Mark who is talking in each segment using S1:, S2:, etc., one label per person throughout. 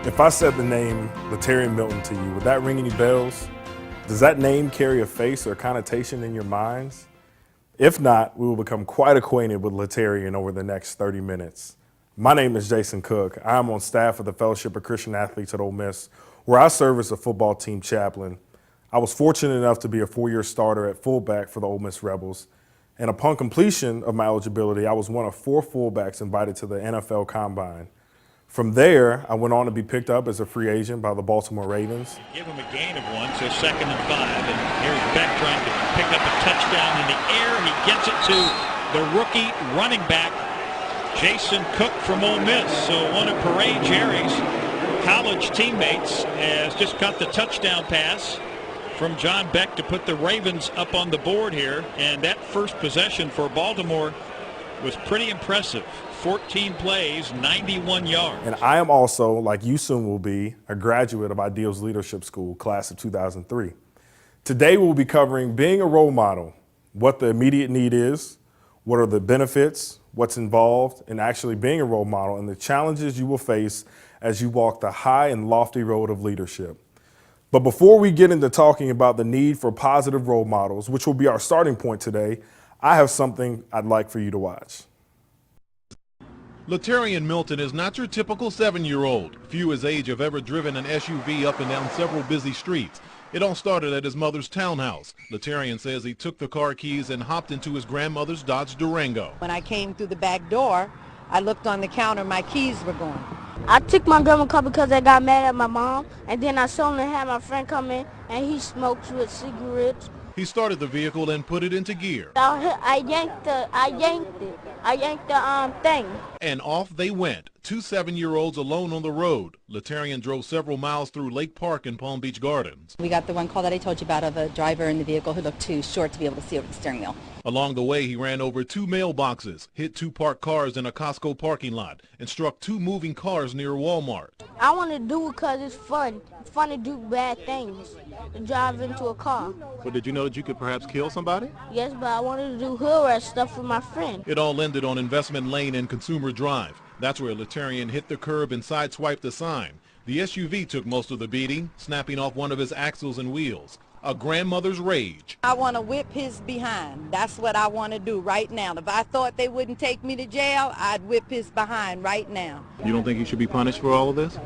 S1: If I said the name Latarian Milton to you, would that ring any bells? Does that name carry a face or connotation in your minds? If not, we will become quite acquainted with Latarian over the next 30 minutes. My name is Jason Cook. I am on staff of the Fellowship of Christian Athletes at Ole Miss, where I serve as a football team chaplain. I was fortunate enough to be a four-year starter at fullback for the Ole Miss Rebels. And upon completion of my eligibility, I was one of four fullbacks invited to the NFL Combine. From there, I went on to be picked up as a free agent by the Baltimore Ravens.
S2: Give him a gain of one, so 2nd and 5. And here's Beck trying to pick up a touchdown in the air. He gets it to the rookie running back, Jason Cook from Ole Miss. So one of Parade Jerry's college teammates has just got the touchdown pass from John Beck to put the Ravens up on the board here. And that first possession for Baltimore was pretty impressive. 14 plays, 91 yards.
S1: And I am also, like you soon will be, a graduate of Ideals Leadership School, class of 2003. Today we'll be covering being a role model, what the immediate need is, what are the benefits, what's involved in actually being a role model, and the challenges you will face as you walk the high and lofty road of leadership. But before we get into talking about the need for positive role models, which will be our starting point today, I have something I'd like for you to watch.
S3: Latarian Milton is not your typical 7-year-old. Few his age have ever driven an SUV up and down several busy streets. It all started at his mother's townhouse. Latarian says he took the car keys and hopped into his grandmother's Dodge Durango.
S4: When I came through the back door, I looked on the counter, my keys were gone.
S5: I took my grandma's car because I got mad at my mom, and then I suddenly had my friend come in, and he smoked with cigarettes.
S3: He started the vehicle and put it into gear.
S5: I yanked the thing.
S3: And off they went, two 7-year-olds alone on the road. Latarian drove several miles through Lake Park and Palm Beach Gardens.
S6: We got the one call that I told you about of a driver in the vehicle who looked too short to be able to see over the steering wheel.
S3: Along the way, he ran over 2 mailboxes, hit 2 parked cars in a Costco parking lot, and struck 2 moving cars near Walmart.
S5: I want to do it because it's fun. It's fun to do bad things, to drive into a car.
S3: But did you know that you could perhaps kill somebody?
S5: Yes, but I wanted to do hood rat stuff with my friend.
S3: It all ended on Investment Lane and Consumer Drive. That's where Latarian hit the curb and sideswiped the sign. The SUV took most of the beating, snapping off one of his axles and wheels. A grandmother's rage.
S4: I want to whip his behind. That's what I want to do right now. If I thought they wouldn't take me to jail, I'd whip his behind right now.
S3: You don't think he should be punished for all of this?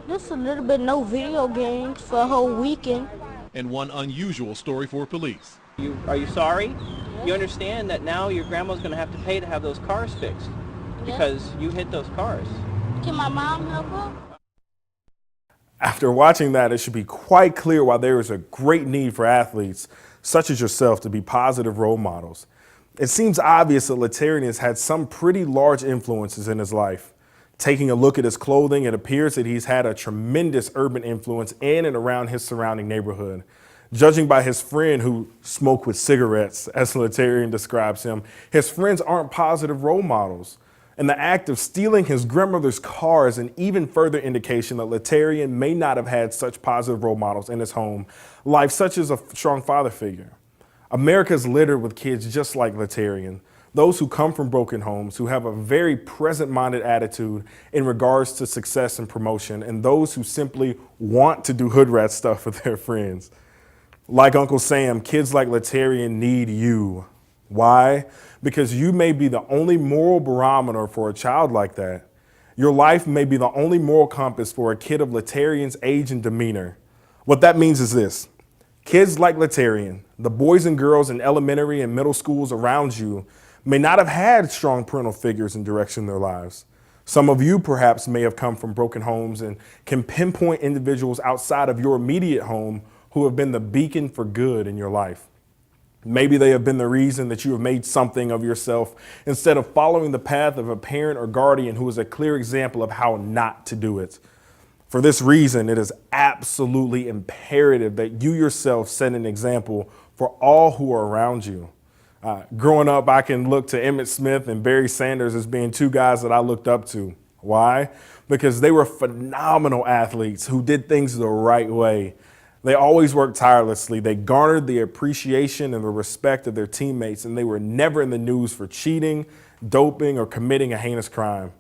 S5: Just a little bit, no video games for a whole weekend.
S3: And one unusual story for police.
S7: Are you sorry? You understand that now your grandma's going to have to pay to have those cars fixed because you hit those cars.
S5: Can my mom help her?
S1: After watching that, it should be quite clear why there is a great need for athletes, such as yourself, to be positive role models. It seems obvious that Latarian has had some pretty large influences in his life. Taking a look at his clothing, it appears that he's had a tremendous urban influence in and around his surrounding neighborhood. Judging by his friend who smoked with cigarettes, as Latarian describes him, his friends aren't positive role models. And the act of stealing his grandmother's car is an even further indication that Latarian may not have had such positive role models in his home life, such as a strong father figure. America is littered with kids just like Latarian, those who come from broken homes, who have a very present-minded attitude in regards to success and promotion, and those who simply want to do hood rat stuff with their friends. Like Uncle Sam, kids like Latarian need you. Why? Because you may be the only moral barometer for a child like that. Your life may be the only moral compass for a kid of Latarian's age and demeanor. What that means is this. Kids like Latarian, the boys and girls in elementary and middle schools around you, may not have had strong parental figures in direction in their lives. Some of you perhaps may have come from broken homes and can pinpoint individuals outside of your immediate home who have been the beacon for good in your life. Maybe they have been the reason that you have made something of yourself instead of following the path of a parent or guardian who is a clear example of how not to do it. For this reason, it is absolutely imperative that you yourself set an example for all who are around you. Growing up, I can look to Emmitt Smith and Barry Sanders as being two guys that I looked up to. Why? Because they were phenomenal athletes who did things the right way. They always worked tirelessly. They garnered the appreciation and the respect of their teammates, and they were never in the news for cheating, doping, or committing a heinous crime.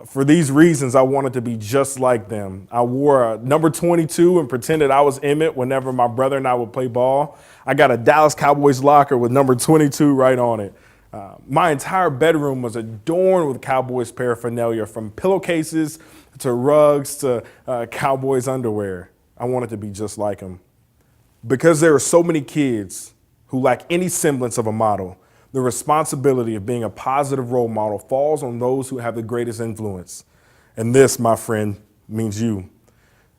S1: For these reasons, I wanted to be just like them. I wore a number 22 and pretended I was Emmett whenever my brother and I would play ball. I got a Dallas Cowboys locker with number 22 right on it. My entire bedroom was adorned with Cowboys paraphernalia, from pillowcases to rugs to Cowboys underwear. I wanted to be just like them. Because there are so many kids who lack any semblance of a model, the responsibility of being a positive role model falls on those who have the greatest influence. And this, my friend, means you.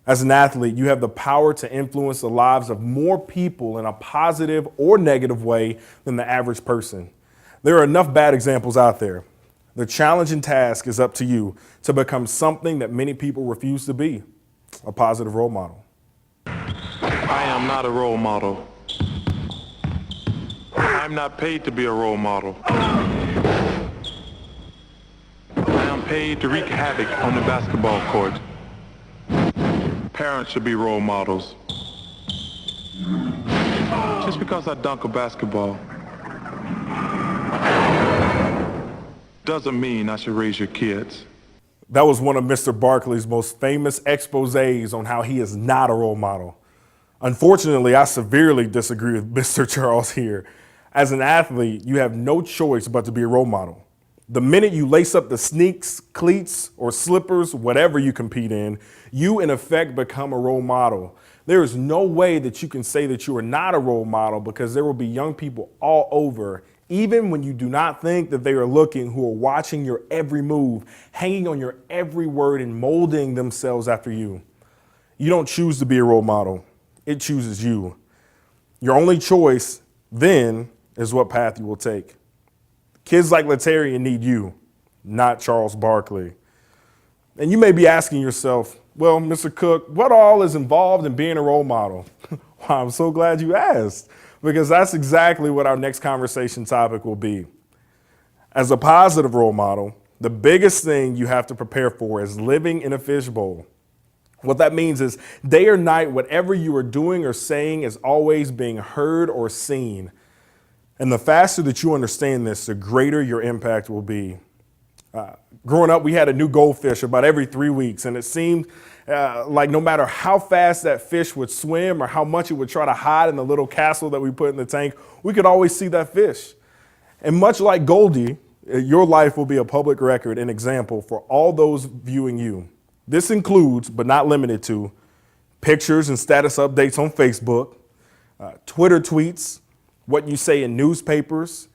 S1: As an athlete, you have the power to influence the lives of more people in a positive or negative way than the average person. There are enough bad examples out there. The challenge and task is up to you to become something that many people refuse to be, a positive role model.
S8: I am not a role model. I'm not paid to be a role model. I am paid to wreak havoc on the basketball court. Parents should be role models. Just because I dunk a basketball doesn't mean I should raise your kids.
S1: That was one of Mr. Barkley's most famous exposés on how he is not a role model. Unfortunately, I severely disagree with Mr. Charles here. As an athlete, you have no choice but to be a role model. The minute you lace up the sneaks, cleats, or slippers, whatever you compete in, you in effect become a role model. There is no way that you can say that you are not a role model, because there will be young people all over, even when you do not think that they are looking, who are watching your every move, hanging on your every word, and molding themselves after you. You don't choose to be a role model. It chooses you. Your only choice then is what path you will take. Kids like Latarian need you, not Charles Barkley. And you may be asking yourself, well, Mr. Cook, what all is involved in being a role model? Well, I'm so glad you asked, because that's exactly what our next conversation topic will be. As a positive role model, the biggest thing you have to prepare for is living in a fishbowl. What that means is day or night, whatever you are doing or saying is always being heard or seen. And the faster that you understand this, the greater your impact will be. Growing up, we had a new goldfish about every 3 weeks, and it seemed like no matter how fast that fish would swim or how much it would try to hide in the little castle that we put in the tank, we could always see that fish. And much like Goldie, your life will be a public record and example for all those viewing you. This includes, but not limited to, pictures and status updates on Facebook, Twitter tweets, what you say in newspapers,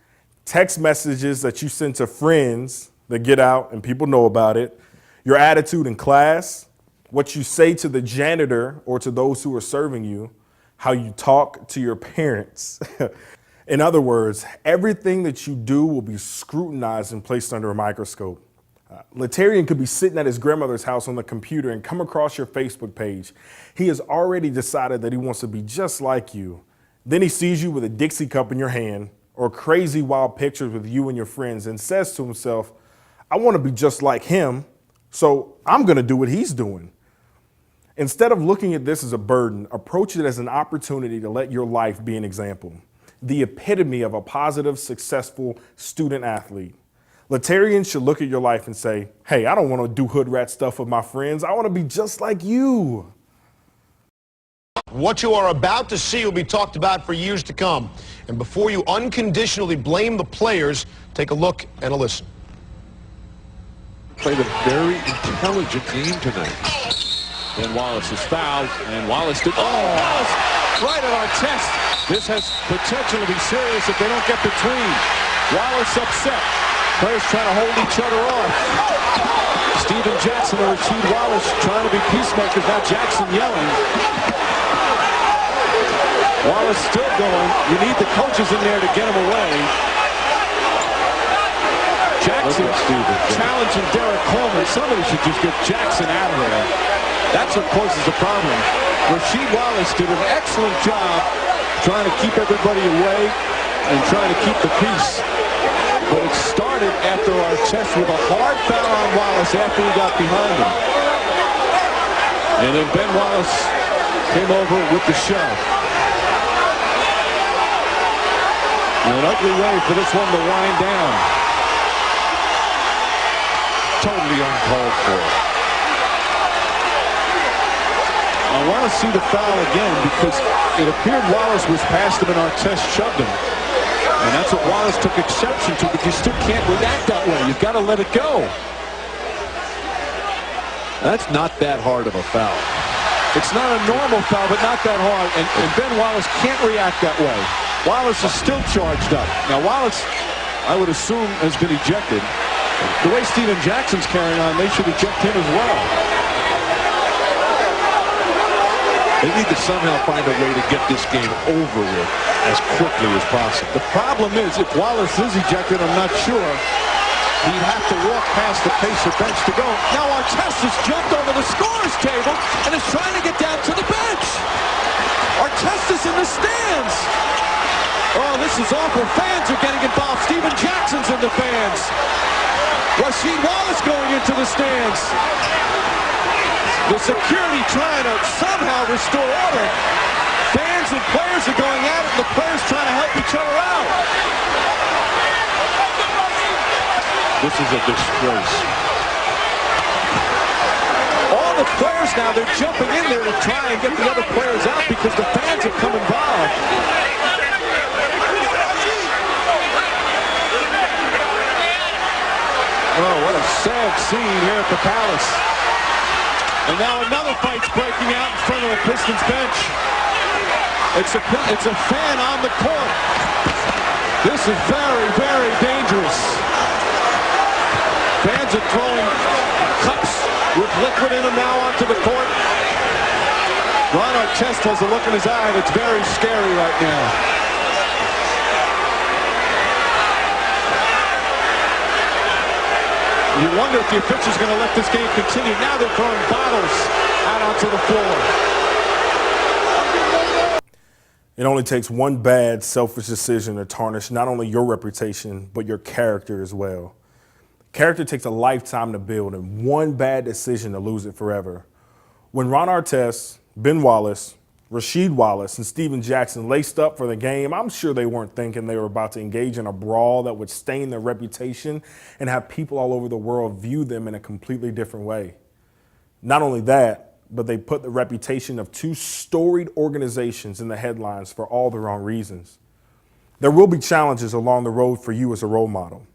S1: text messages that you send to friends that get out and people know about it, your attitude in class, what you say to the janitor or to those who are serving you, how you talk to your parents. In other words, everything that you do will be scrutinized and placed under a microscope. Latarian could be sitting at his grandmother's house on the computer and come across your Facebook page. He has already decided that he wants to be just like you. Then he sees you with a Dixie cup in your hand or crazy wild pictures with you and your friends and says to himself, I want to be just like him, so I'm going to do what he's doing. Instead of looking at this as a burden, approach it as an opportunity to let your life be an example, the epitome of a positive, successful student athlete. Latarian should look at your life and say, hey, I don't want to do hood rat stuff with my friends. I want to be just like you.
S9: What you are about to see will be talked about for years to come. And before you unconditionally blame the players, take a look and a listen.
S10: Played a very intelligent game tonight. Then Wallace is fouled, and Wallace did. Oh, Wallace right at our chest. This has potential to be serious if they don't get between. Wallace upset. Players trying to hold each other off. Steven Jackson and Rasheed Wallace trying to be peacemakers. Now Jackson yelling. Wallace still going. You need the coaches in there to get him away. Jackson challenging Derek Coleman. Somebody should just get Jackson out of there. That's what causes the problem. Rasheed Wallace did an excellent job trying to keep everybody away and trying to keep the peace. But it started after Artest with a hard foul on Wallace after he got behind him. And then Ben Wallace came over with the shove. An ugly way for this one to wind down. totally uncalled for. I want to see the foul again because it appeared Wallace was past him and Artest shoved him. And that's what Wallace took exception to, but you still can't react that way. You've got to let it go. That's not that hard of a foul. It's not a normal foul, but not that hard. And Ben Wallace can't react that way. Wallace is still charged up. Now, Wallace, I would assume, has been ejected. The way Steven Jackson's carrying on, they should eject him as well. They need to somehow find a way to get this game over with as quickly as possible. The problem is, if Wallace is ejected, I'm not sure. He'd have to walk past the Pacer bench to go. Now Artest has jumped over the scorer's table and is trying to get down to the bench. Artest is in the stands. Oh, this is awful. Fans are getting involved. Steven Jackson's in the fans. Rasheed Wallace going into the stands. The security trying to somehow restore order. Fans and players are going at it, and the players trying to help each other out. This is a disgrace. All the players now, they're jumping in there to try and get the other players out because the fans have come involved. Oh, what a sad scene here at the Palace. And now another fight's breaking out in front of the Pistons bench. It's a fan on the court. This is very, very dangerous. Fans are throwing cups with liquid in them now onto the court. Ron Artest has a look in his eye that's very scary right now. You wonder if the official's going to let this game continue. Now they're throwing bottles out onto the floor.
S1: It only takes one bad, selfish decision to tarnish not only your reputation, but your character as well. Character takes a lifetime to build, and one bad decision to lose it forever. When Ron Artest, Ben Wallace, Rasheed Wallace, and Steven Jackson laced up for the game, I'm sure they weren't thinking they were about to engage in a brawl that would stain their reputation and have people all over the world view them in a completely different way. Not only that, but they put the reputation of two storied organizations in the headlines for all the wrong reasons. There will be challenges along the road for you as a role model.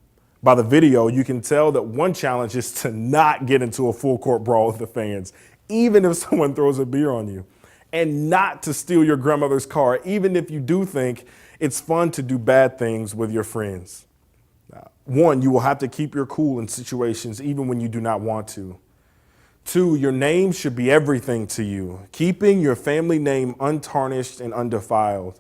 S1: By the video, you can tell that one challenge is to not get into a full court brawl with the fans, even if someone throws a beer on you, and not to steal your grandmother's car, even if you do think it's fun to do bad things with your friends. One, you will have to keep your cool in situations even when you do not want to. Two, your name should be everything to you, keeping your family name untarnished and undefiled.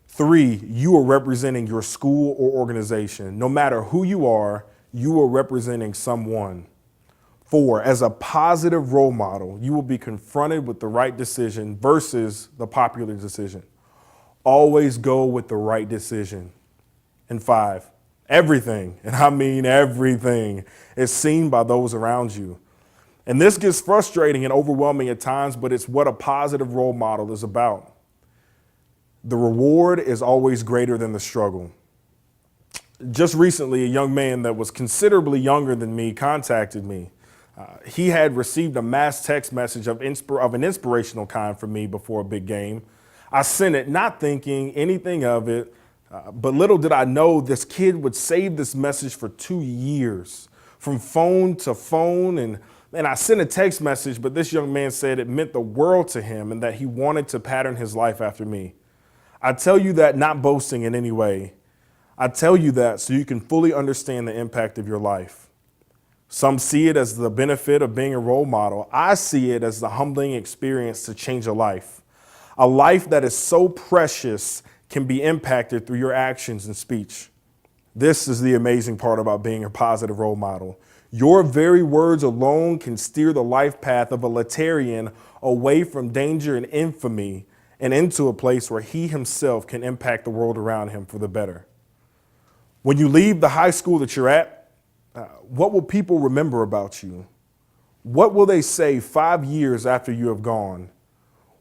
S1: Three, you are representing your school or organization. No matter who you are representing someone. Four, as a positive role model, you will be confronted with the right decision versus the popular decision. Always go with the right decision. And five, everything, and I mean everything, is seen by those around you. And this gets frustrating and overwhelming at times, but it's what a positive role model is about. The reward is always greater than the struggle. Just recently, a young man that was considerably younger than me contacted me. He had received a mass text message of an inspirational kind from me before a big game. I sent it not thinking anything of it, but little did I know this kid would save this message for 2 years, from phone to phone. And I sent a text message, but this young man said it meant the world to him and that he wanted to pattern his life after me. I tell you that not boasting in any way. I tell you that so you can fully understand the impact of your life. Some see it as the benefit of being a role model. I see it as the humbling experience to change a life that is so precious can be impacted through your actions and speech. This is the amazing part about being a positive role model. Your very words alone can steer the life path of a Letarian away from danger and infamy and into a place where he himself can impact the world around him for the better. When you leave the high school that you're at, what will people remember about you? What will they say 5 years after you have gone?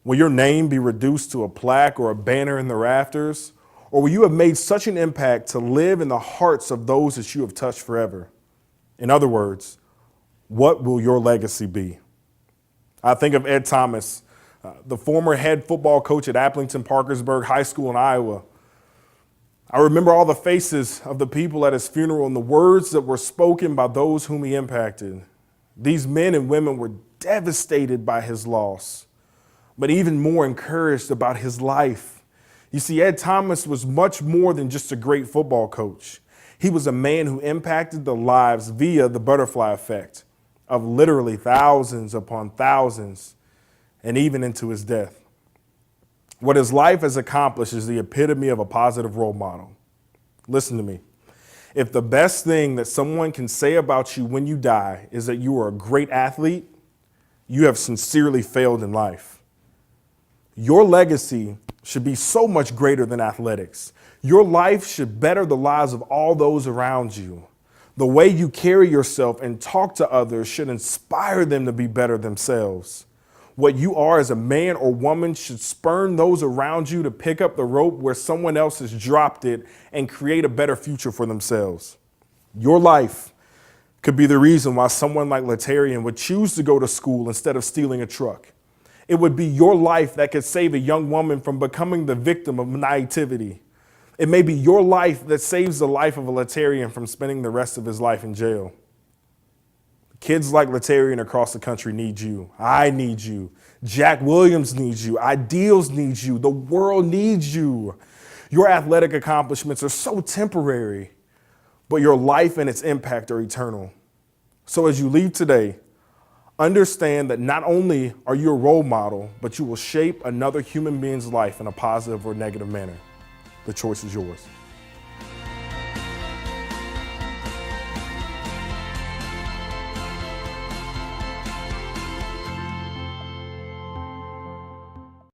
S1: Will your name be reduced to a plaque or a banner in the rafters? Or will you have made such an impact to live in the hearts of those that you have touched forever? In other words, What will your legacy be? I think of Ed Thomas, the former head football coach at Aplington Parkersburg High School in Iowa. I remember all the faces of the people at his funeral and the words that were spoken by those whom he impacted. These men and women were devastated by his loss, but even more encouraged about his life. You see, Ed Thomas was much more than just a great football coach. He was a man who impacted the lives via the butterfly effect of literally thousands upon thousands, and even into his death. What his life has accomplished is the epitome of a positive role model. Listen to me. If the best thing that someone can say about you when you die is that you are a great athlete, you have sincerely failed in life. Your legacy should be so much greater than athletics. Your life should better the lives of all those around you. The way you carry yourself and talk to others should inspire them to be better themselves. What you are as a man or woman should spurn those around you to pick up the rope where someone else has dropped it and create a better future for themselves. Your life could be the reason why someone like Latarian would choose to go to school instead of stealing a truck. It would be your life that could save a young woman from becoming the victim of naivety. It may be your life that saves the life of a Latarian from spending the rest of his life in jail. Kids like Latarian across the country need you. I need you. Jack Williams needs you. Ideals needs you. The world needs you. Your athletic accomplishments are so temporary, but your life and its impact are eternal. So as you leave today, understand that not only are you a role model, but you will shape another human being's life in a positive or negative manner. The choice is yours.